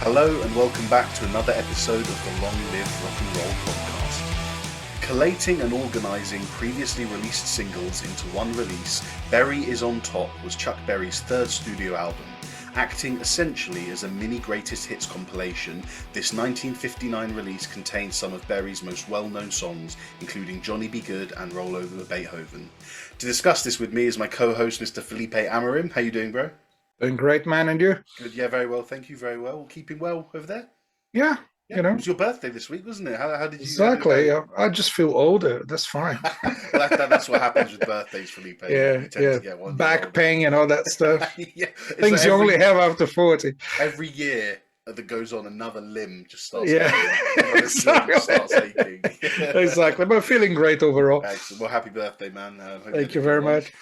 Hello and welcome back to another episode of the Long Live Rock and Roll podcast. Collating and organising previously released singles into one release, Berry is on Top was Chuck Berry's third studio album. Acting essentially as a mini greatest hits compilation, this 1959 release contains some of Berry's most well-known songs, including Johnny B. Goode and Roll Over Beethoven. To discuss this with me is my co-host, Mr. Felipe Amarim. How you doing, bro? Doing great, man, and you? Good, yeah, very well, thank you, very well. Keeping well over there? Yeah, It was your birthday this week, wasn't it? How did you... Exactly, I just feel older, that's fine. Well, that's what happens with birthdays, Felipe. Yeah. To get one Back pain and all that stuff. Yeah, Things like you only have after 40. Every year that goes on, another limb just starts Exactly. starts aching. Exactly, but feeling great overall. Excellent. Well, happy birthday, man. Thank you very much.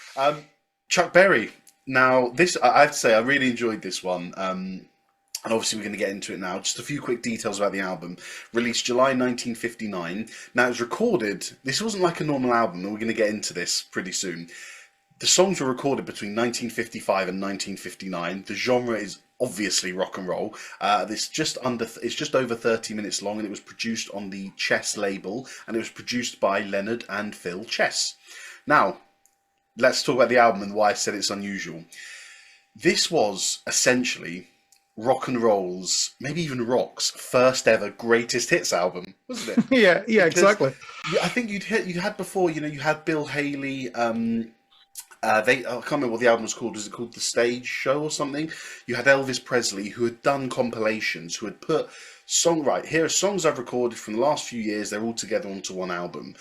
Chuck Berry. Now, this, I have to say, I really enjoyed this one. And obviously we're going to get into it now. Just a few quick details about the album. Released July 1959. Now, it was recorded... This wasn't like a normal album, and we're going to get into this pretty soon. The songs were recorded between 1955 and 1959. The genre is obviously rock and roll. It's just over 30 minutes long, and it was produced on the Chess label, and it was produced by Leonard and Phil Chess. Now, let's talk about the album and why I said it's unusual. This was essentially rock and roll's, maybe even rock's, first ever greatest hits album, wasn't it? Yeah, Because exactly. I think you had before, you had Bill Haley. I can't remember what the album was called. Was it called The Stage Show or something? You had Elvis Presley, who had done compilations, who had put here are songs I've recorded from the last few years. They're all together onto one album.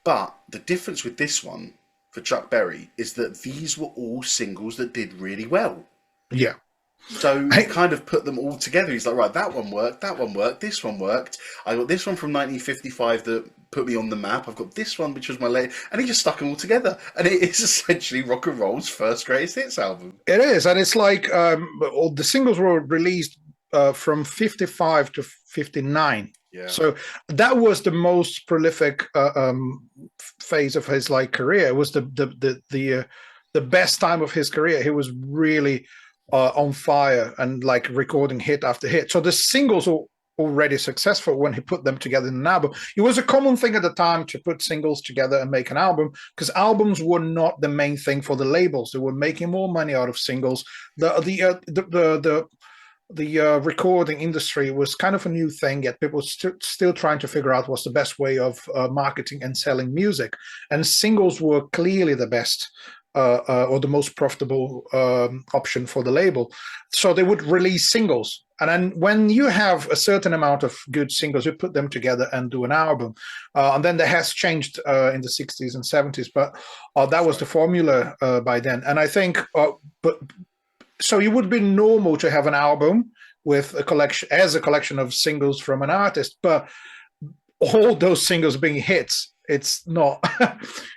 But the difference with this one for Chuck Berry is that these were all singles that did really well. Yeah. So he kind of put them all together. He's like, right, that one worked, this one worked. I got this one from 1955 that put me on the map. I've got this one, which was my late... And he just stuck them all together. And it is essentially rock and roll's first greatest hits album. It is, and it's like all the singles were released from 55 to 59. Yeah. So that was the most prolific phase of his career. It was the best time of his career. He was really on fire and recording hit after hit. So the singles were already successful when he put them together in an album. It was a common thing at the time to put singles together and make an album, because albums were not the main thing for the labels. They were making more money out of singles. The recording industry was kind of a new thing, yet people were still trying to figure out what's the best way of marketing and selling music. And singles were clearly the best or the most profitable option for the label. So they would release singles. And then when you have a certain amount of good singles, you put them together and do an album. And then that has changed in the 60s and 70s, but that was the formula by then. And I think... So it would be normal to have an album with a collection of singles from an artist, but all those singles being hits, it's not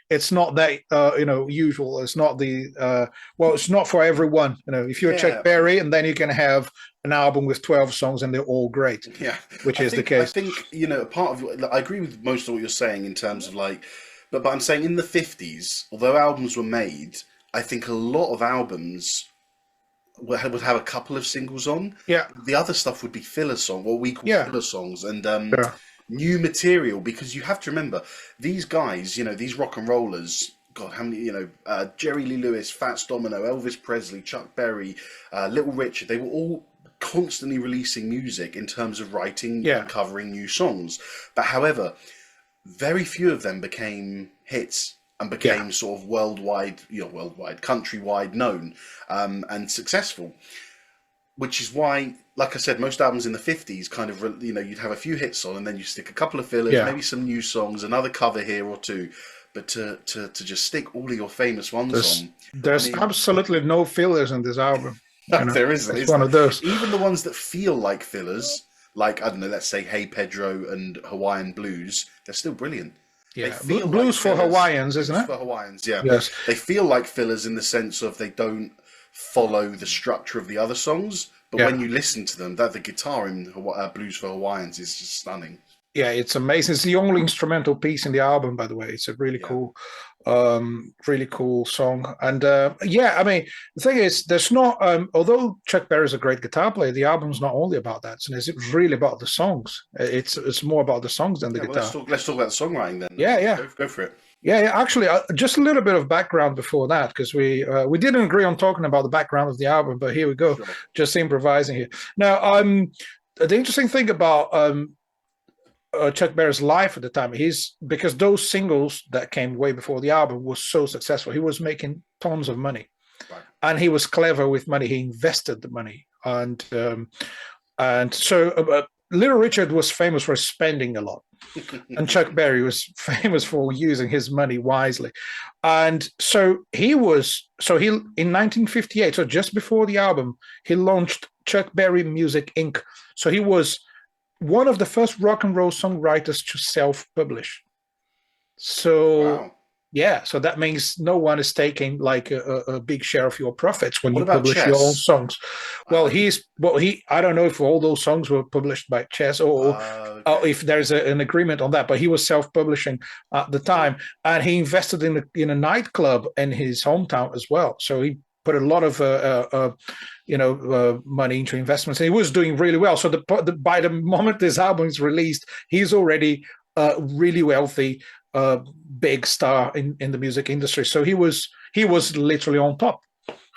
that usual. It's not it's not for everyone. If you're Chuck Berry, and then you can have an album with 12 songs and they're all great. Yeah, which is the case. I think part of I agree with most of what you're saying in terms of but I'm saying in the 50s, although albums were made, I think a lot of albums would have a couple of singles on. Yeah. The other stuff would be filler song, what we call filler songs, and new material, because you have to remember, these guys, these rock and rollers, God, how many, Jerry Lee Lewis, Fats Domino, Elvis Presley, Chuck Berry, Little Richard, they were all constantly releasing music in terms of writing and covering new songs. But however, very few of them became hits and became sort of worldwide, countrywide known and successful. Which is why, like I said, most albums in the 50s kind of, you'd have a few hits on and then you stick a couple of fillers, maybe some new songs, another cover here or two. But to just stick all of your famous ones on... There's absolutely no fillers in this album. There isn't. It's one of those. Even the ones that feel like fillers, I don't know, let's say Hey Pedro and Hawaiian Blues, they're still brilliant. Yeah, blues for Hawaiians, isn't it? For Hawaiians, yeah. Yes. They feel like fillers in the sense of they don't follow the structure of the other songs, but when you listen to them, the guitar in Blues for Hawaiians is just stunning. Yeah, it's amazing. It's the only instrumental piece in the album, by the way. It's a really cool song. And yeah, I mean, the thing is, there's not. Although Chuck Berry's a great guitar player, the album's not only about that. So it's really about the songs. It's more about the songs than the Well, guitar. let's talk about songwriting then. Yeah. Go for it. Yeah. Actually, just a little bit of background before that, because we didn't agree on talking about the background of the album, but here we go, Sure. just improvising here. Now, the interesting thing about Chuck Berry's life at the time, because those singles that came way before the album was so successful, he was making tons of money, right. And he was clever with money. He invested the money, and so Little Richard was famous for spending a lot, and Chuck Berry was famous for using his money wisely, and so he in 1958, so just before the album, he launched Chuck Berry Music Inc. So he was one of the first rock and roll songwriters to self-publish. So, wow. Yeah, so that means no one is taking like a big share of your profits when you publish Chess? Your own songs. Well, I don't know if all those songs were published by Chess or if there's an agreement on that, but he was self-publishing at the time, and he invested in a nightclub in his hometown as well. So he put a lot of money into investments, and he was doing really well. So by the moment this album is released, he's already really wealthy, big star in the music industry. So he was literally on top.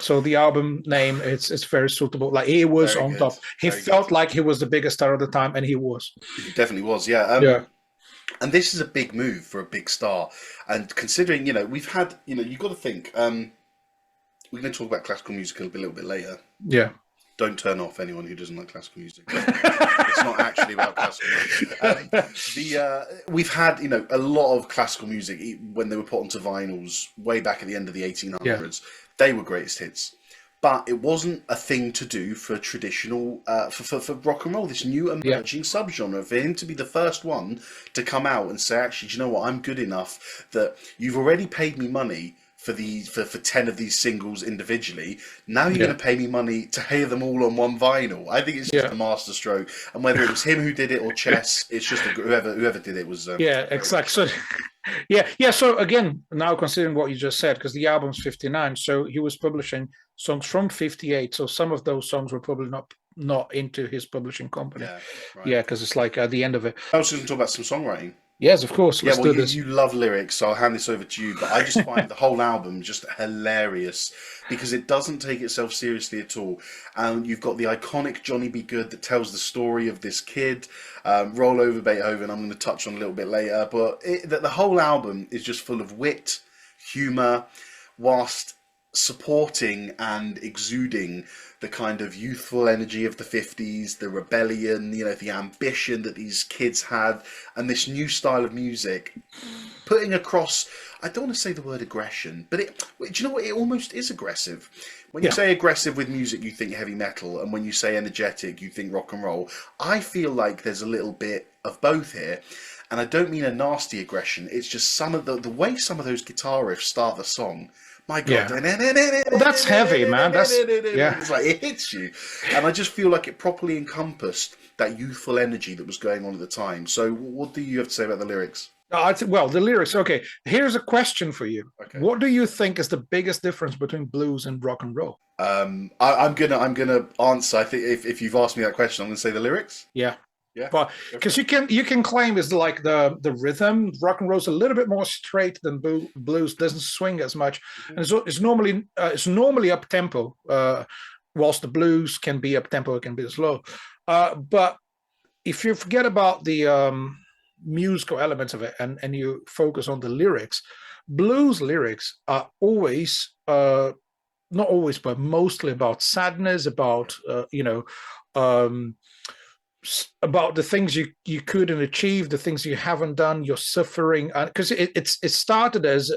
So the album name, it's very suitable. Like, he was very on good. Top. He very felt good. Like he was the biggest star at the time, and he was. He definitely was, yeah. And this is a big move for a big star. And considering, we've had, you've got to think. We're going to talk about classical music a little bit later. Yeah. Don't turn off anyone who doesn't like classical music. It's not actually about classical music. We've had, a lot of classical music when they were put onto vinyls way back at the end of the 1800s. Yeah. They were greatest hits. But it wasn't a thing to do for traditional, for rock and roll, this new emerging subgenre. For him to be the first one to come out and say, actually, do you know what? I'm good enough that you've already paid me money for 10 of these singles individually. Now you're going to pay me money to hear them all on one vinyl. I think it's just a masterstroke. And whether it was him who did it or Chess, it's just whoever did it was. Exactly. So So again, now considering what you just said, because the album's 59, so he was publishing songs from 58. So some of those songs were probably not into his publishing company. Yeah, right. Yeah, because it's like at the end of it. I was going to talk about some songwriting. Yes, of course. Let's do this. You love lyrics, so I'll hand this over to you. But I just find the whole album just hilarious because it doesn't take itself seriously at all. And you've got the iconic Johnny B. Goode that tells the story of this kid. Roll Over Beethoven, I'm going to touch on a little bit later. But the whole album is just full of wit, humour, whilst supporting and exuding the kind of youthful energy of the 50s, the rebellion, the ambition that these kids had, and this new style of music, putting across, I don't want to say the word aggression, but do you know what? It almost is aggressive. When you say aggressive with music, you think heavy metal, and when you say energetic, you think rock and roll. I feel like there's a little bit of both here. And I don't mean a nasty aggression. It's just some of the way some of those guitar riffs start the song. My God. Well, that's heavy, man. It's like it hits you. And I just feel like it properly encompassed that youthful energy that was going on at the time. So what do you have to say about the lyrics? Well, the lyrics. Okay, here's a question for you. Okay. What do you think is the biggest difference between blues and rock and roll? I'm gonna answer. I think if you've asked me that question, I'm gonna say the lyrics. Yeah. Yeah, but because you can claim it's like the rhythm. Rock and roll's a little bit more straight than blues. Doesn't swing as much, and so it's normally up tempo. Whilst the blues can be up tempo, it can be slow. But if you forget about the musical elements of it and you focus on the lyrics, blues lyrics are always not always, but mostly about sadness, about about the things you couldn't achieve, the things you haven't done, you're suffering, because it started as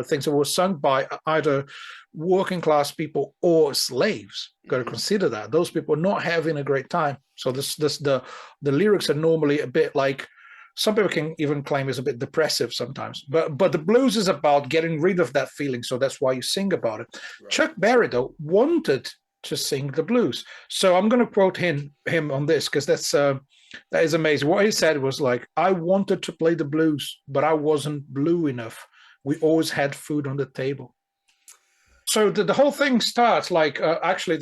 things that were sung by either working class people or slaves. Got to consider that those people are not having a great time. So the lyrics are normally a bit like, some people can even claim it's a bit depressive sometimes, but the blues is about getting rid of that feeling. So that's why you sing about it. Right. Chuck Berry though wanted to sing the blues. So I'm going to quote him on this, because that's That is amazing. What he said was like, I wanted to play the blues, but I wasn't blue enough. We always had food on the table. So the whole thing starts like actually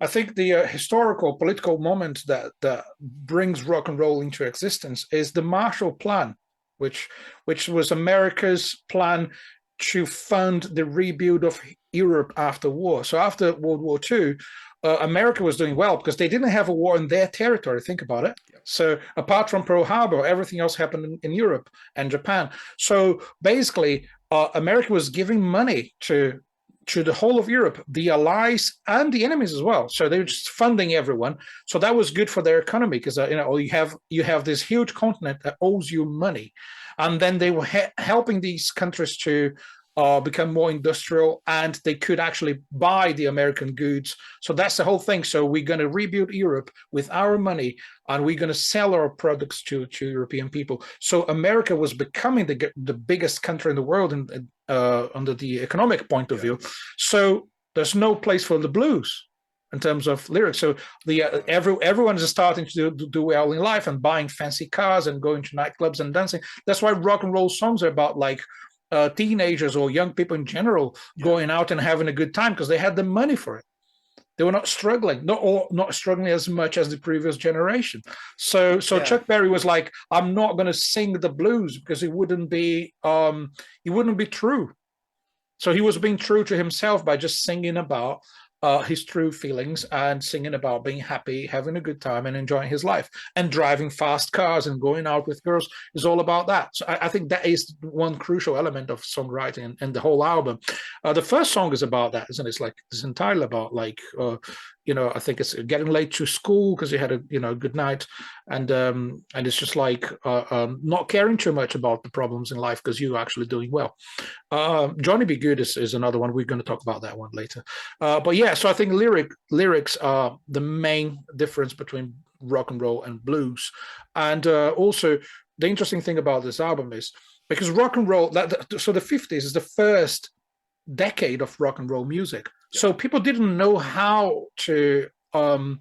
I think the historical political moment that brings rock and roll into existence is the Marshall Plan, which was America's plan to fund the rebuild of Europe after war. So after World War II, America was doing well because they didn't have a war in their territory. Think about it. Yep. So apart from Pearl Harbor, everything else happened in Europe and Japan. So basically, America was giving money to the whole of Europe, the allies and the enemies as well. So they were just funding everyone. So that was good for their economy because you have this huge continent that owes you money, and then they were helping these countries to become more industrial, and they could actually buy the American goods. So that's the whole thing. So we're going to rebuild Europe with our money, and we're going to sell our products to European people. So America was becoming the biggest country in the world under the economic point of view. So there's no place for the blues in terms of lyrics. So everyone is starting to do well in life and buying fancy cars and going to nightclubs and dancing. That's why rock and roll songs are about like teenagers or young people in general going out and having a good time because they had the money for it. They were not struggling, not struggling as much as the previous generation. So Chuck Berry was like, I'm not going to sing the blues because it wouldn't be true. So he was being true to himself by just singing about his true feelings and singing about being happy, having a good time and enjoying his life, and driving fast cars and going out with girls is all about that. So I think that is one crucial element of songwriting and the whole album. The first song is about that, isn't it? It's like it's entirely about like, I think it's getting late to school because you had a good night, and it's just like not caring too much about the problems in life because you're actually doing well. Johnny B. Goode is another one. We're going to talk about that one later. But yeah, so I think lyrics are the main difference between rock and roll and blues. And also the interesting thing about this album is because rock and roll, so the 50s is the first decade of rock and roll music. So people didn't know how to, how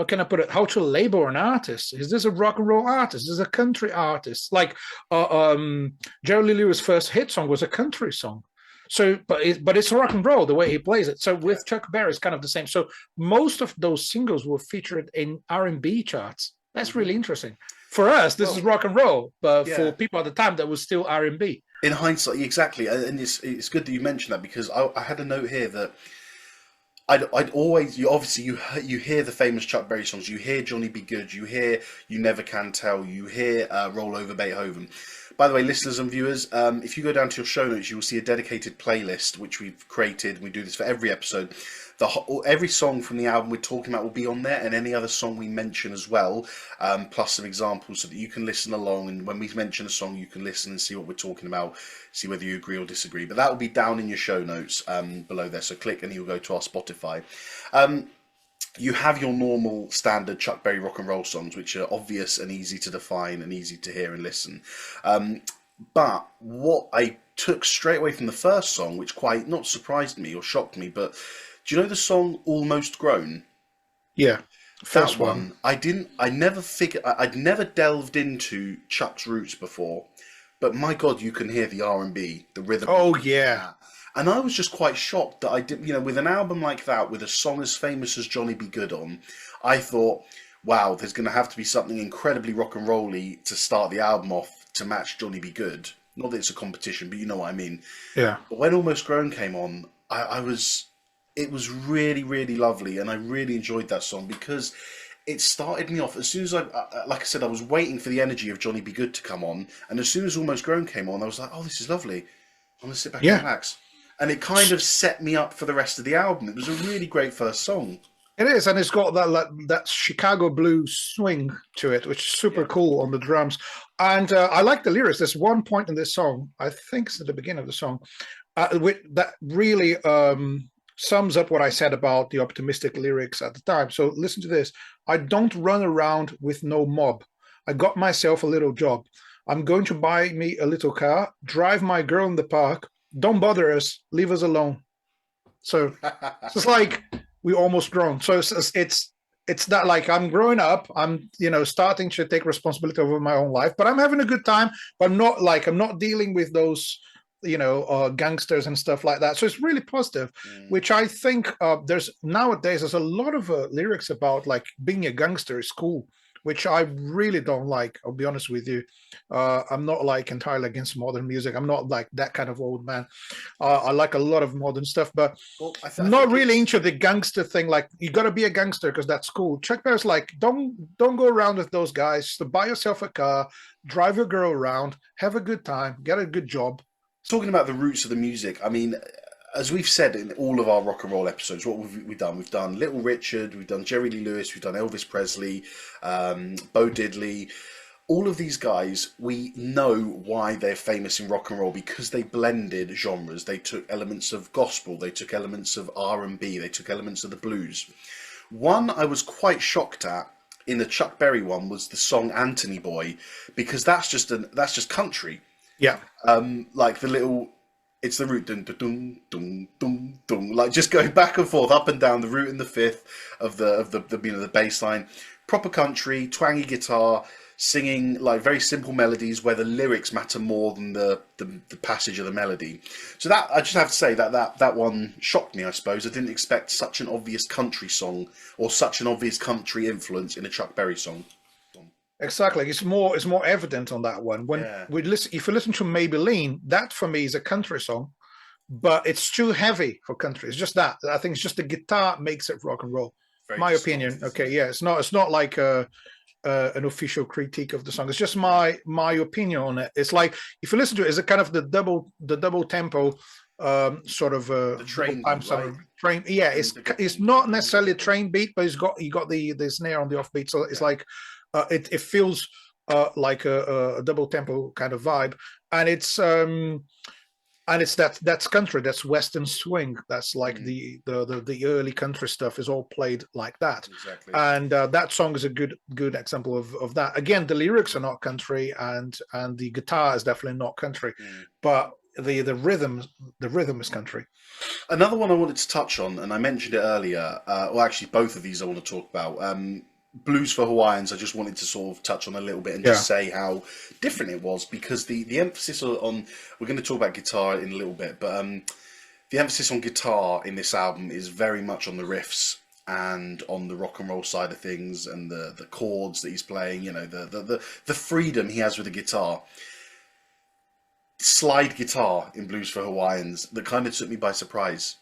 can I put it, how to label an artist. Is this a rock and roll artist? Is this a country artist? Like Jerry Lee Lewis' first hit song was a country song. So, but it's rock and roll the way he plays it. So with Chuck Berry, it's kind of the same. So most of those singles were featured in R&B charts. That's really interesting. For us, this is rock and roll, but for people at the time, that was still R&B. In hindsight, exactly, and it's good that you mentioned that because I had a note here that I'd always you hear the famous Chuck Berry songs, you hear Johnny B. Goode, you hear You Never Can Tell, you hear Roll Over Beethoven. By the way, listeners and viewers, if you go down to your show notes, you will see a dedicated playlist which we've created. We do this for every episode. Every song from the album we're talking about will be on there, and any other song we mention as well, plus some examples so that you can listen along. And when we mention a song, you can listen and see what we're talking about, see whether you agree or disagree. But that will be down in your show notes below there. So click and you'll go to our Spotify. You have your normal standard Chuck Berry rock and roll songs, which are obvious and easy to define and easy to hear and listen. But what I took straight away from the first song, which quite not surprised me or shocked me, but do you know the song Almost Grown? Yeah. First one. I'd never delved into Chuck's roots before, but my God, you can hear the R&B, the rhythm. Oh, yeah. And I was just quite shocked that I did, with an album like that, with a song as famous as Johnny B. Goode on, I thought, wow, there's going to have to be something incredibly rock and rolly to start the album off to match Johnny B. Goode. Not that it's a competition, but you know what I mean. Yeah. But when Almost Grown came on, it was really, really lovely, and I really enjoyed that song because it started me off. As soon as like I said, I was waiting for the energy of Johnny B. Goode to come on, and as soon as Almost Grown came on, I was like, oh, this is lovely. I'm going to sit back and relax. And it kind of set me up for the rest of the album. It was a really great first song. It is, and it's got that Chicago blues swing to it, which is super cool on the drums. And I like the lyrics. There's one point in this song, I think it's at the beginning of the song, that really sums up what I said about the optimistic lyrics at the time. So listen to this. I don't run around with no mob. I got myself a little job. I'm going to buy me a little car, drive my girl in the park. Don't bother us, leave us alone. So it's like we almost grown. So it's it's that like I'm growing up, I'm starting to take responsibility over my own life, but I'm having a good time. But I'm not dealing with those gangsters and stuff like that. So it's really positive, which I think there's a lot of lyrics about like being a gangster is cool, which I really don't like. I'll be honest with you. I'm not like entirely against modern music. I'm not like that kind of old man. I like a lot of modern stuff, but not really into the gangster thing. Like you got to be a gangster because that's cool. Chuck Berry's like, don't go around with those guys. So buy yourself a car, drive your girl around, have a good time, get a good job. Talking about the roots of the music, I mean, as we've said in all of our rock and roll episodes, what have we done? We've done Little Richard, we've done Jerry Lee Lewis, we've done Elvis Presley, Bo Diddley. All of these guys, we know why they're famous in rock and roll because they blended genres. They took elements of gospel, they took elements of R&B, they took elements of the blues. One I was quite shocked at in the Chuck Berry one was the song Anthony Boy, because that's just country. Yeah. Like the little, it's the root, dun, dun, dun, dun, dun, like just going back and forth, up and down the root and the fifth of the bass line. Proper country, twangy guitar, singing like very simple melodies where the lyrics matter more than the passage of the melody. So that, I just have to say that one shocked me, I suppose. I didn't expect such an obvious country song or such an obvious country influence in a Chuck Berry song. Exactly, it's more evident on that one. When if you listen to Maybellene, that for me is a country song, but it's too heavy for country. It's just that I think it's just the guitar makes it rock and roll. Very my opinion. Okay, yeah, it's not like an official critique of the song. It's just my opinion on it. It's like if you listen to it, it's a kind of the double tempo sort of the train beat, right? Train. Yeah, it's not necessarily a train beat, but you got the snare on the offbeat, so it's like. It feels like a double tempo kind of vibe, and it's that's country, that's Western swing, that's like the early country stuff is all played like that. Exactly. And that song is a good example of that. Again, the lyrics are not country, and the guitar is definitely not country, but the rhythm is country. Another one I wanted to touch on, and I mentioned it earlier, well actually both of these I want to talk about. Blues for Hawaiians, I just wanted to sort of touch on a little bit and just say how different it was, because the emphasis on, we're going to talk about guitar in a little bit, but the emphasis on guitar in this album is very much on the riffs and on the rock and roll side of things and the chords that he's playing, the freedom he has with the guitar. Slide guitar in Blues for Hawaiians that kind of took me by surprise.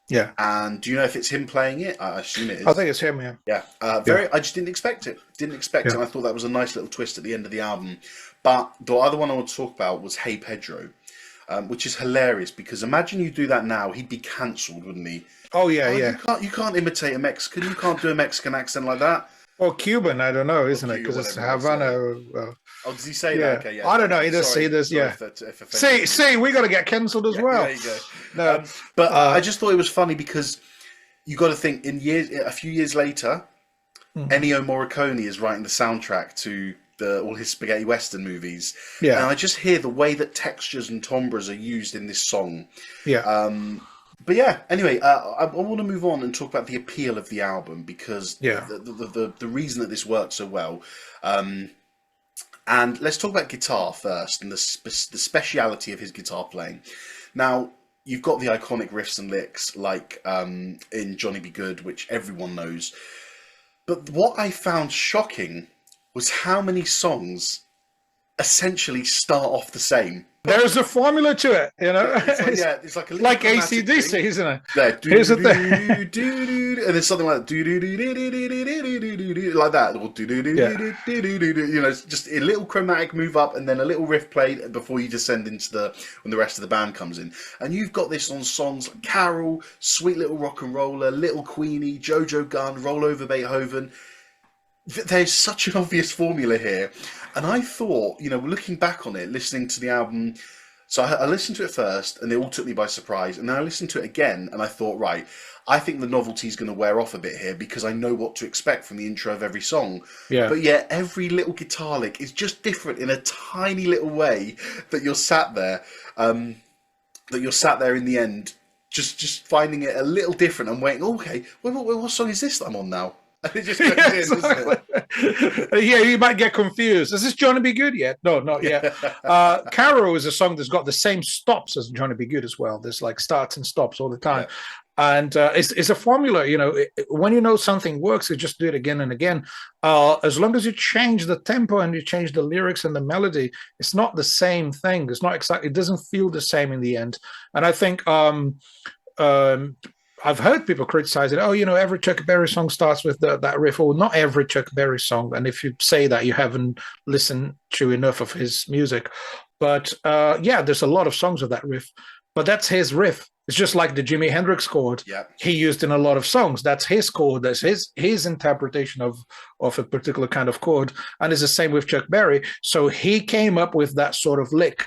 Yeah. And do you know if it's him playing it? I assume it is. I think it's him, yeah. Yeah. I just didn't expect it. It. And I thought that was a nice little twist at the end of the album. But the other one I want to talk about was Hey Pedro, which is hilarious because imagine you do that now, he'd be cancelled, wouldn't he? Oh, yeah. You can't imitate a Mexican. You can't do a Mexican accent like that. Or Cuban, I don't know, isn't it? Because it's Havana. Oh, does he say that? Okay, yeah. I don't know. He does say this, yeah. See, we got to get cancelled as well. There you go. No, but I just thought it was funny because you got to think a few years later, Ennio Morricone is writing the soundtrack to all his spaghetti western movies. Yeah. And I just hear the way that textures and timbres are used in this song. Yeah. But yeah, anyway, I want to move on and talk about the appeal of the album because the reason that this worked so well. And let's talk about guitar first and the speciality of his guitar playing. Now, you've got the iconic riffs and licks like in Johnny B. Goode, which everyone knows. But what I found shocking was how many songs essentially start off the same. There's a formula to it, It's like a like AC/DC, isn't it? Yeah, here's the thing. And there's something like like that, or just a little chromatic move up, and then a little riff played before you descend into when the rest of the band comes in. And you've got this on songs like Carol, Sweet Little Rock and Roller, Little Queenie, Jojo Gunn, Roll Over Beethoven. There's such an obvious formula here. And I thought, looking back on it, listening to the album, so I listened to it first, and it all took me by surprise. And then I listened to it again, and I thought, right, I think the novelty's going to wear off a bit here because I know what to expect from the intro of every song. Yeah. But yeah, every little guitar lick is just different in a tiny little way that you're sat there, in the end, just finding it a little different and waiting, okay, what song is this that I'm on now? And it just goes in, exactly. isn't it? Yeah, you might get confused. Is this Johnny B. Good yet? No, not yet. Carol is a song that's got the same stops as Johnny B. Good as well. There's like starts and stops all the time. Yeah. And it's a formula, you know, when you know something works, you just do it again and again. As long as you change the tempo and you change the lyrics and the melody, it's not the same thing. It's not exactly, it doesn't feel the same in the end. And I think I've heard people criticize it. Oh, you know, every Chuck Berry song starts with that riff. Or not every Chuck Berry song. And if you say that, you haven't listened to enough of his music. But yeah, there's a lot of songs with that riff. But that's his riff. It's just like the Jimi Hendrix chord. Yeah. He used in a lot of songs. That's his chord. That's his interpretation of a particular kind of chord. And it's the same with Chuck Berry. So he came up with that sort of lick,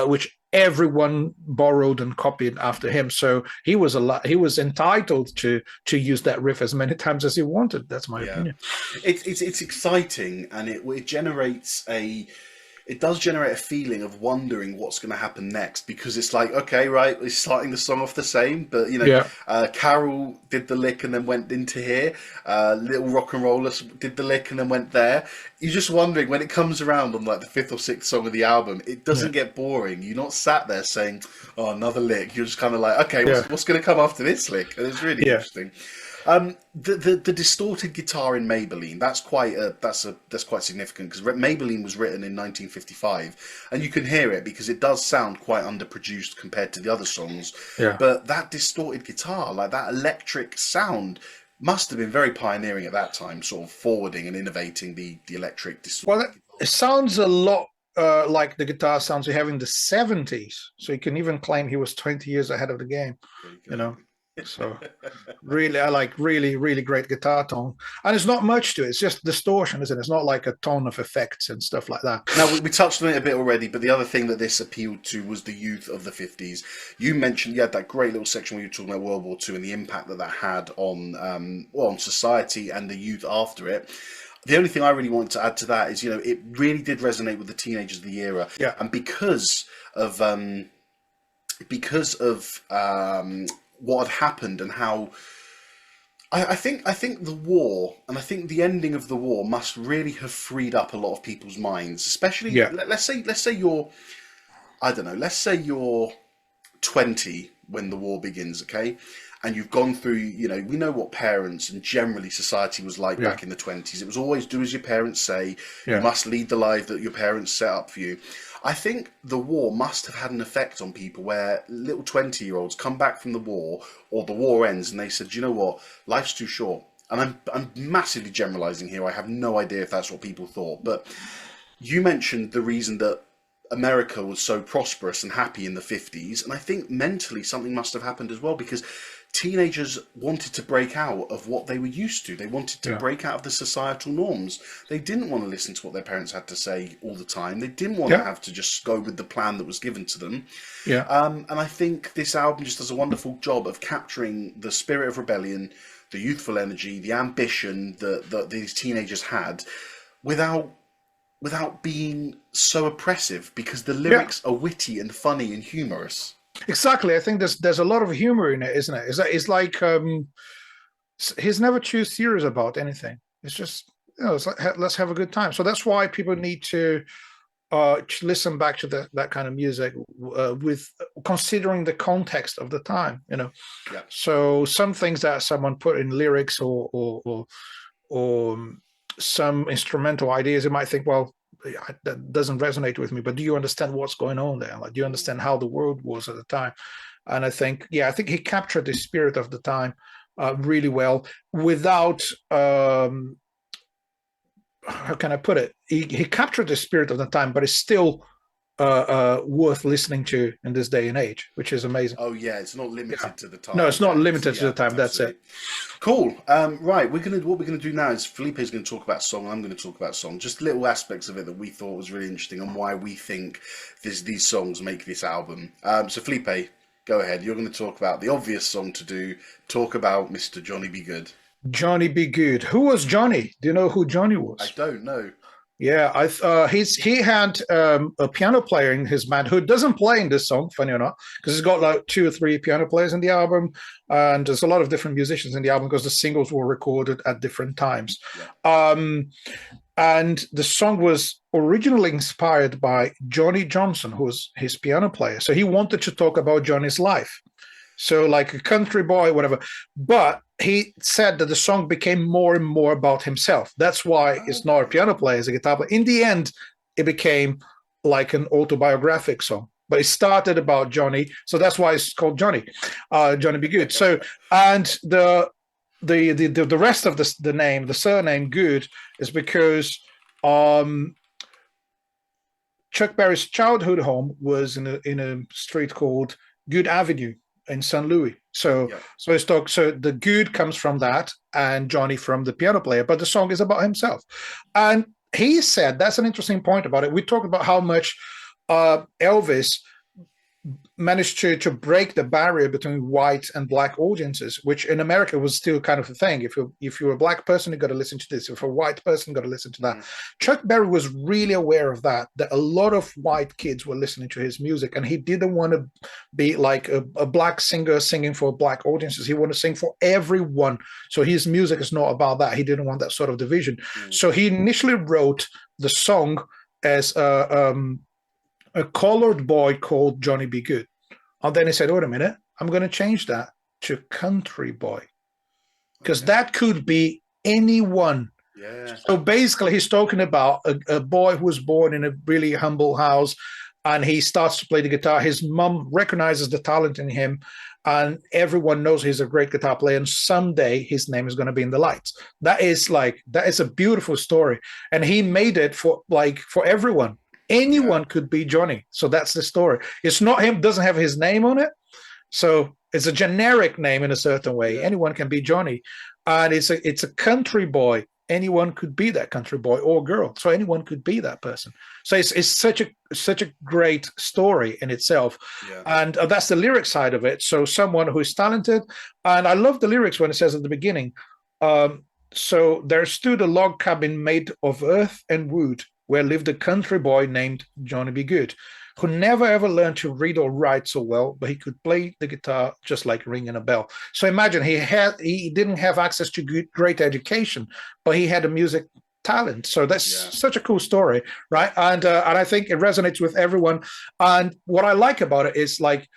which everyone borrowed and copied after him. So he was entitled to use that riff as many times as he wanted. That's my opinion. It's exciting, and it generates it does generate a feeling of wondering what's going to happen next, because it's like, okay, right, we're starting the song off the same, but you know, Carol did the lick and then went into here. Little Rock and Rollers did the lick and then went there. You're just wondering when it comes around on like the 5th or 6th song of the album, it doesn't get boring. You're not sat there saying, "Oh, another lick." You're just kind of like, okay, what's going to come after this lick? And it's really interesting. The distorted guitar in Maybellene, that's quite significant, because Maybellene was written in 1955, and you can hear it because it does sound quite underproduced compared to the other songs. Yeah. But that distorted guitar, like that electric sound, must have been very pioneering at that time, sort of forwarding and innovating the electric distorted guitar. It sounds a lot like the guitar sounds we have in the 70s. So you can even claim he was 20 years ahead of the game, you know. So really, I like really great guitar tone, and it's not much to it. It's just distortion, isn't it? It's not like a ton of effects and stuff like that. Now, we touched on it a bit already, but the other thing that this appealed to was the youth of the 50s. You mentioned you had that great little section where you were talking about World War II and the impact that had on society and the youth after it. The only thing I really wanted to add to that is, you know, it really did resonate with the teenagers of the era, and because of what had happened and how I think the war, and I think the ending of the war, must really have freed up a lot of people's minds, especially let's say you're, I don't know, let's say you're 20 when the war begins, okay, and you've gone through, you know, we know what parents and generally society was like back in the 20s. It was always do as your parents say. You must lead the life that your parents set up for you. I think the war must have had an effect on people where little 20-year-olds come back from the war, or the war ends, and they said, you know what, life's too short. And I'm massively generalizing here. I have no idea if that's what people thought. But you mentioned the reason that America was so prosperous and happy in the 50s. And I think mentally something must have happened as well, because teenagers wanted to break out of what they were used to. They wanted to break out of the societal norms. They didn't want to listen to what their parents had to say all the time. They didn't want to have to just go with the plan that was given to them. And I think this album just does a wonderful job of capturing the spirit of rebellion, the youthful energy, the ambition that these teenagers had, without being so oppressive, because the lyrics are witty and funny and humorous. Exactly. I think there's a lot of humor in it, isn't it? It's like he's never too serious about anything. It's just, you know, it's like, let's have a good time. So that's why people need to listen back to that kind of music with considering the context of the time, you know. So some things that someone put in lyrics or some instrumental ideas, you might think, well, that doesn't resonate with me, but do you understand what's going on there? Like, do you understand how the world was at the time? And I think he captured the spirit of the time really well, without how can I put it? He captured the spirit of the time, but it's still worth listening to in this day and age, which is amazing. Oh yeah, it's not limited to the time. No, it's not limited to the time. That's it. Cool. Right, what we're gonna do now is Felipe's gonna talk about song, and I'm gonna talk about song. Just little aspects of it that we thought was really interesting, and why we think these songs make this album. So Felipe, go ahead. You're gonna talk about the obvious song to do. Talk about Mr. Johnny B. Goode. Johnny B. Goode. Who was Johnny? Do you know who Johnny was? I don't know. Yeah, he had a piano player in his band who doesn't play in this song, funny or not, because he's got like 2 or 3 piano players in the album, and there's a lot of different musicians in the album because the singles were recorded at different times. Yeah. And the song was originally inspired by Johnny Johnson, who was his piano player. So he wanted to talk about Johnny's life. So like a country boy, whatever. But he said that the song became more and more about himself. That's why it's not a piano player, it's a guitar player. In the end, it became like an autobiographic song. But it started about Johnny, so that's why it's called Johnny, Johnny B. Goode. So, and the rest of the name, the surname Goode, is because Chuck Berry's childhood home was in a street called Goode Avenue in St. Louis. So so the Goode comes from that, and Johnny from the piano player, but the song is about himself. And he said, that's an interesting point about it. We talked about how much Elvis managed to break the barrier between white and black audiences, which in America was still kind of a thing. If you're a black person, you got to listen to this. If you're a white person, you got to listen to that. Chuck Berry was really aware of that a lot of white kids were listening to his music, and he didn't want to be like a black singer singing for black audiences. He wanted to sing for everyone. So his music is not about that. He didn't want that sort of division. So he initially wrote the song as a colored boy called Johnny B. Goode. And then he said, wait a minute, I'm going to change that to country boy. Because that could be anyone. Yeah. So basically, he's talking about a boy who was born in a really humble house, and he starts to play the guitar. His mom recognizes the talent in him, and everyone knows he's a great guitar player, and someday his name is going to be in the lights. That is a beautiful story. And he made it for everyone. Anyone could be Johnny. So that's the story. It's not him, doesn't have his name on it. So it's a generic name in a certain way. Anyone can be Johnny. And it's a country boy. Anyone could be that country boy or girl. So anyone could be that person. So it's such a great story in itself. Yeah. And that's the lyric side of it. So someone who is talented. And I love the lyrics when it says at the beginning, so there stood a log cabin made of earth and wood, where lived a country boy named Johnny B. Goode, who never ever learned to read or write so well, but he could play the guitar just like ringing a bell. So imagine he didn't have access to great education, but he had a music talent. So that's such a cool story, right? And I think it resonates with everyone. And what I like about it is like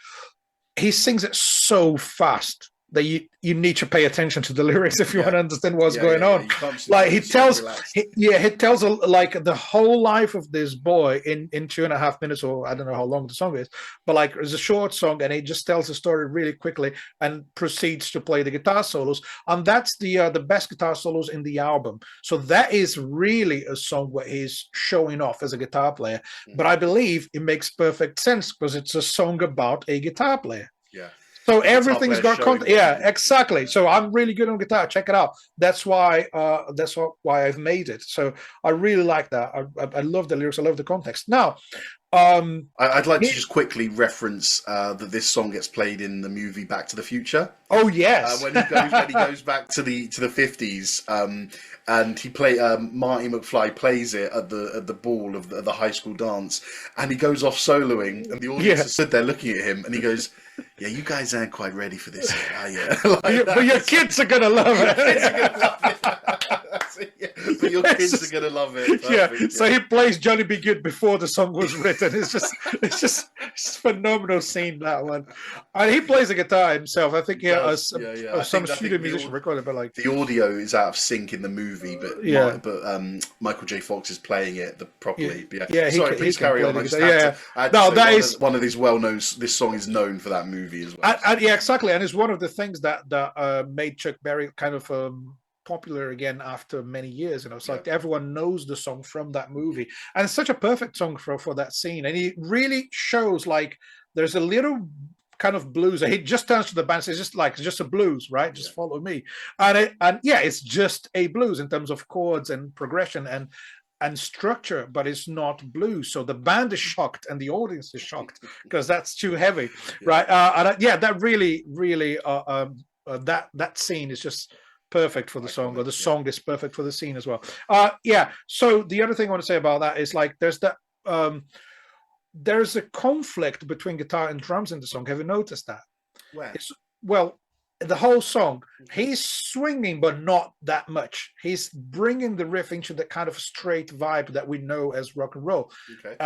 he sings it so fast that you need to pay attention to the lyrics if you want to understand what's going on. Like he tells like the whole life of this boy in 2.5 minutes, or I don't know how long the song is, but like it's a short song, and he just tells the story really quickly and proceeds to play the guitar solos. And that's the best guitar solos in the album. So that is really a song where he's showing off as a guitar player. But I believe it makes perfect sense because it's a song about a guitar player. Yeah. So everything's got content. Yeah, exactly. So I'm really good on guitar. Check it out. That's why I've made it. So I really like that. I love the lyrics. I love the context. Now, I'd like to just quickly reference that this song gets played in the movie Back to the Future. Oh yes, when he goes back to the 50s, and Marty McFly plays it at the ball of the high school dance, and he goes off soloing, and the audience is stood there looking at him, and he goes, "Yeah, you guys aren't quite ready for this yet, are you?" But your kids are gonna love it. But your kids are gonna love it. Perfect, So he plays Johnny B. Goode before the song was written. It's just phenomenal scene, that one. And he plays the guitar himself. I think some studio musician recorded, but like the audio is out of sync in the movie, but Michael J. Fox is playing it properly. Sorry, please carry on. That is one of these well-known. This song is known for that movie as well. Yeah, exactly, and it's one of the things that made Chuck Berry kind of popular again after many years. It's like everyone knows the song from that movie, and it's such a perfect song for that scene. And he really shows like there's a little kind of blues. He just turns to the band and says, it's just a blues, right? Just follow me. And it's just a blues in terms of chords and progression and structure, but it's not blues. So the band is shocked and the audience is shocked because that's too heavy, right? That really that scene is just perfect for the song, or the song is perfect for the scene as well. Yeah. So the other thing I want to say about that is like there's that there's a conflict between guitar and drums in the song. Have you noticed that? Where? Well, the whole song, he's swinging, but not that much. He's bringing the riff into the kind of straight vibe that we know as rock and roll. Okay.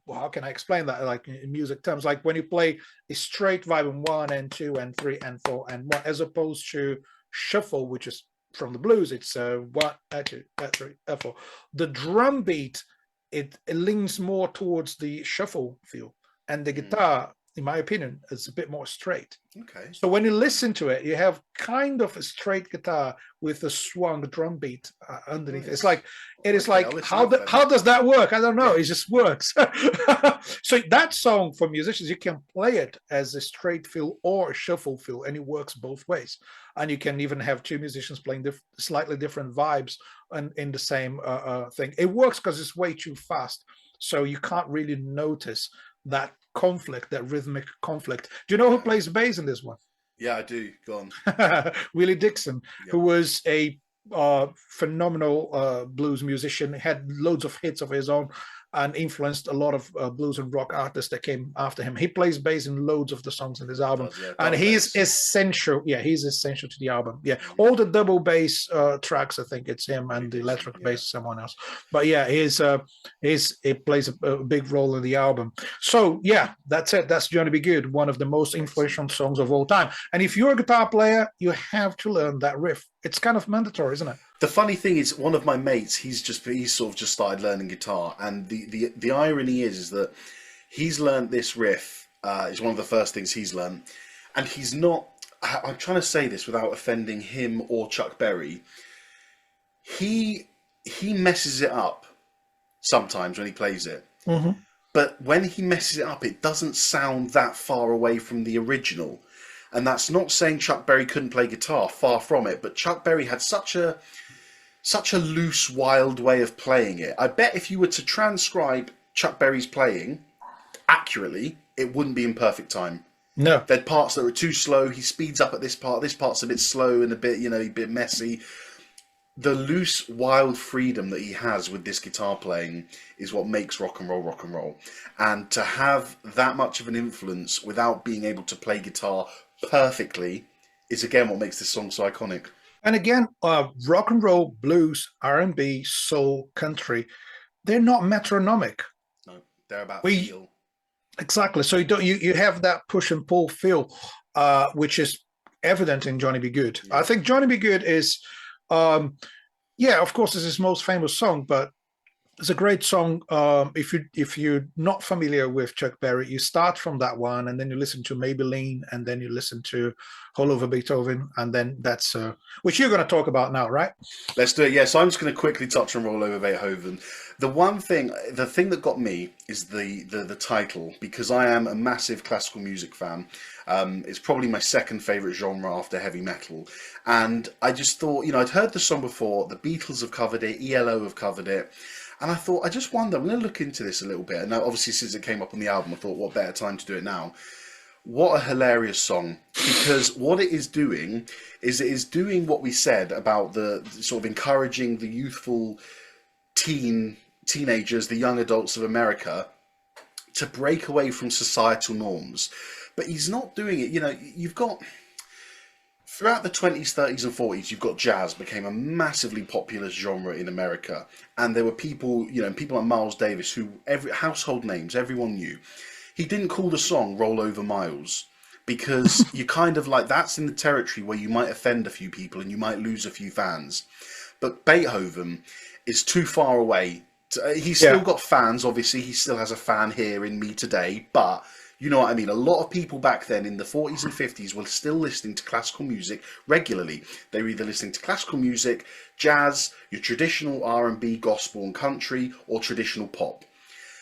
Well, how can I explain that? Like in music terms, like when you play a straight vibe in 1 and 2 and 3 and 4 and 1, as opposed to shuffle, which is from the blues. It's 1, 2, 3, 4. The drum beat, it leans more towards the shuffle feel, and the guitar, in my opinion, is a bit more straight. Okay. So when you listen to it, you have kind of a straight guitar with a swung drum beat underneath. Nice. It's like, it is like, how does that work? I don't know. It just works. So that song for musicians, you can play it as a straight feel or a shuffle feel, and it works both ways. And you can even have two musicians playing slightly different vibes in the same thing. It works because it's way too fast. So you can't really notice that conflict, that rhythmic conflict. Do you know who plays bass in this one? Yeah, I do. Go on. Willie Dixon, who was a phenomenal blues musician, had loads of hits of his own, and influenced a lot of blues and rock artists that came after him. He plays bass in loads of the songs in this album, and he's essential. Yeah, he's essential to the album. Yeah, all the double bass tracks, I think it's him, and the electric bass, someone else. But yeah, he plays a big role in the album. So yeah, that's it. That's Johnny B. Goode, one of the most influential songs of all time. And if you're a guitar player, you have to learn that riff. It's kind of mandatory, isn't it? The funny thing is, one of my mates, he's sort of just started learning guitar, and the irony is that he's learned this riff. It's one of the first things he's learned, and he's not. I'm trying to say this without offending him or Chuck Berry. He messes it up sometimes when he plays it, but when he messes it up, it doesn't sound that far away from the original. And that's not saying Chuck Berry couldn't play guitar, far from it, but Chuck Berry had such a loose, wild way of playing it. I bet if you were to transcribe Chuck Berry's playing accurately, it wouldn't be in perfect time. No. There'd parts that were too slow, he speeds up at this part's a bit slow and a bit messy. The loose, wild freedom that he has with this guitar playing is what makes rock and roll. And to have that much of an influence without being able to play guitar perfectly is again what makes this song so iconic. And again, rock and roll, blues, R&B, soul, country, they're not metronomic. No, they're about feel. Exactly. So you have that push and pull feel, which is evident in Johnny B. Goode. Yeah. I think Johnny B. Goode is, of course, it's his most famous song, but it's a great song. If you're not familiar with Chuck Berry, you start from that one, and then you listen to Maybellene, and then you listen to Over Beethoven, and then that's which you're going to talk about now, right? Let's do it. Yeah. So I'm just going to quickly touch on Roll Over Beethoven. The thing that got me is the title, because I am a massive classical music fan. It's probably my second favorite genre after heavy metal, and I just thought, I'd heard the song before. The Beatles have covered it. ELO have covered it. And I thought, I just wonder, I'm going to look into this a little bit. And now, obviously, since it came up on the album, I thought, what better time to do it now? What a hilarious song. Because what it is doing is it is doing what we said about the sort of encouraging the youthful teenagers, the young adults of America, to break away from societal norms. But he's not doing it. You've got... Throughout the 20s, 30s and 40s, you've got jazz became a massively popular genre in America. And there were people like Miles Davis, who household names, everyone knew. He didn't call the song Roll Over Miles because you kind of like, that's in the territory where you might offend a few people and you might lose a few fans. But Beethoven is too far away. He's still got fans, obviously. He still has a fan here in me today, but... You know what I mean? A lot of people back then in the 40s and 50s were still listening to classical music regularly. They were either listening to classical music, jazz, your traditional R&B, gospel and country, or traditional pop.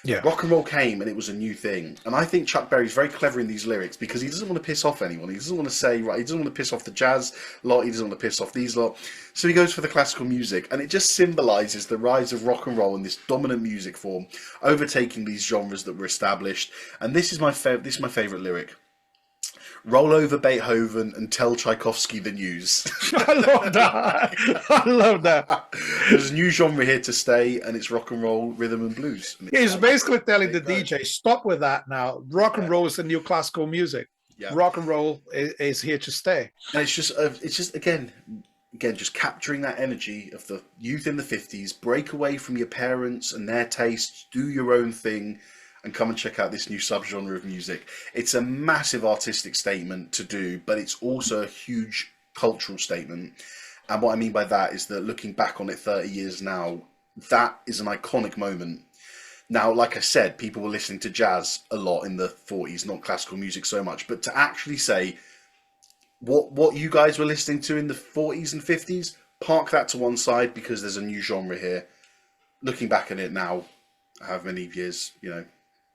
Yeah. Rock and roll came and it was a new thing. And I think Chuck Berry's very clever in these lyrics because he doesn't want to piss off anyone. He doesn't want to say, he doesn't want to piss off the jazz lot, he doesn't want to piss off these lot. So he goes for the classical music, and it just symbolises the rise of rock and roll in this dominant music form, overtaking these genres that were established. And this is my favourite lyric. Roll over Beethoven and tell Tchaikovsky the news. I love that. I love that. There's a new genre here to stay, and it's rock and roll, rhythm and blues. And He's basically telling the DJ, stop with that now. Rock and roll is the new classical music. Yeah. Rock and roll is here to stay. And it's just again, just capturing that energy of the youth in the 50s. Break away from your parents and their tastes. Do your own thing. And come and check out this new subgenre of music. It's a massive artistic statement to do, but it's also a huge cultural statement. And what I mean by that is that looking back on it 30 years now, that is an iconic moment. Now, like I said, people were listening to jazz a lot in the 40s, not classical music so much. But to actually say what you guys were listening to in the 40s and 50s, park that to one side because there's a new genre here. Looking back at it now, however many years,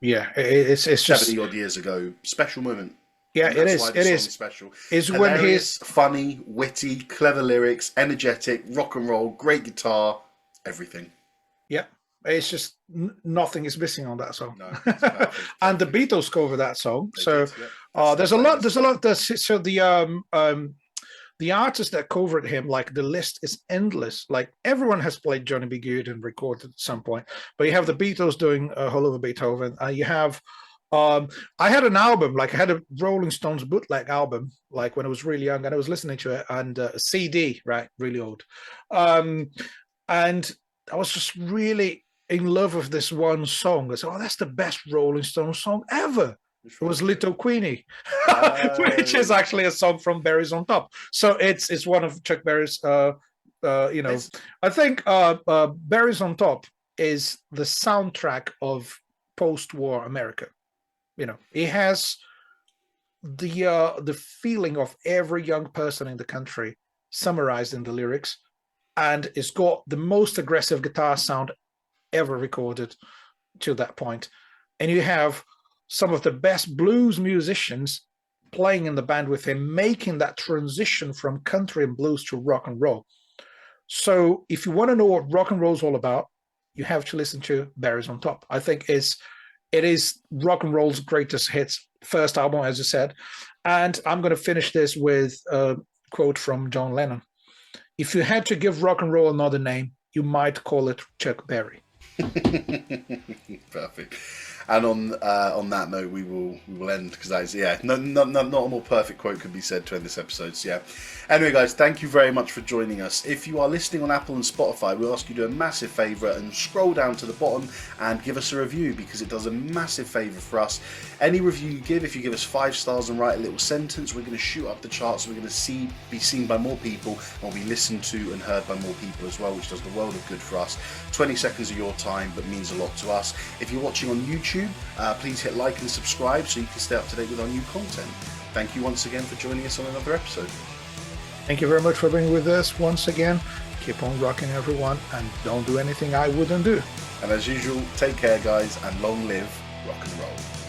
Yeah, it's 70 odd years ago, special moment. Yeah, it is. It is special. Is hilarious, when he's funny, witty, clever lyrics, energetic, rock and roll, great guitar, everything. Yeah, it's just nothing is missing on that song. No, it's perfect. And the Beatles cover that song. They So did, yeah. there's a lot. So the artists that covered him, like the list is endless. Like everyone has played Johnny B. Goode and recorded at some point. But you have the Beatles doing Over Beethoven. You have, I had an album, like I had a Rolling Stones bootleg album, like when I was really young, and I was listening to it, and a CD, right, really old. And I was just really in love with this one song. I said, oh, that's the best Rolling Stones song ever. It was Little Queenie, which is actually a song from Berries on Top. So it's one of Chuck Berry's, I think Berries on Top is the soundtrack of post-war America. It has the feeling of every young person in the country summarized in the lyrics, and it's got the most aggressive guitar sound ever recorded to that point. And you have some of the best blues musicians playing in the band with him, making that transition from country and blues to rock and roll. So if you want to know what rock and roll is all about, you have to listen to Berries on Top. I think it is rock and roll's greatest hits, first album, as I said. And I'm going to finish this with a quote from John Lennon. If you had to give rock and roll another name, you might call it Chuck Berry. Perfect. And on that note, we will end, because that is not a more perfect quote could be said to end this episode. So anyway, guys, thank you very much for joining us. If you are listening on Apple and Spotify, we'll ask you to do a massive favour and scroll down to the bottom and give us a review, because it does a massive favour for us. Any review you give, if you give us 5 stars and write a little sentence, we're going to shoot up the charts. We're going to be seen by more people, and we'll be listened to and heard by more people as well, which does the world of good for us. 20 seconds of your time, but means a lot to us. If you're watching on YouTube, please hit like and subscribe so you can stay up to date with our new content. Thank you once again for joining us on another episode. Thank you very much for being with us once again. Keep on rocking, everyone, and don't do anything I wouldn't do. And as usual, take care, guys, and long live rock and roll.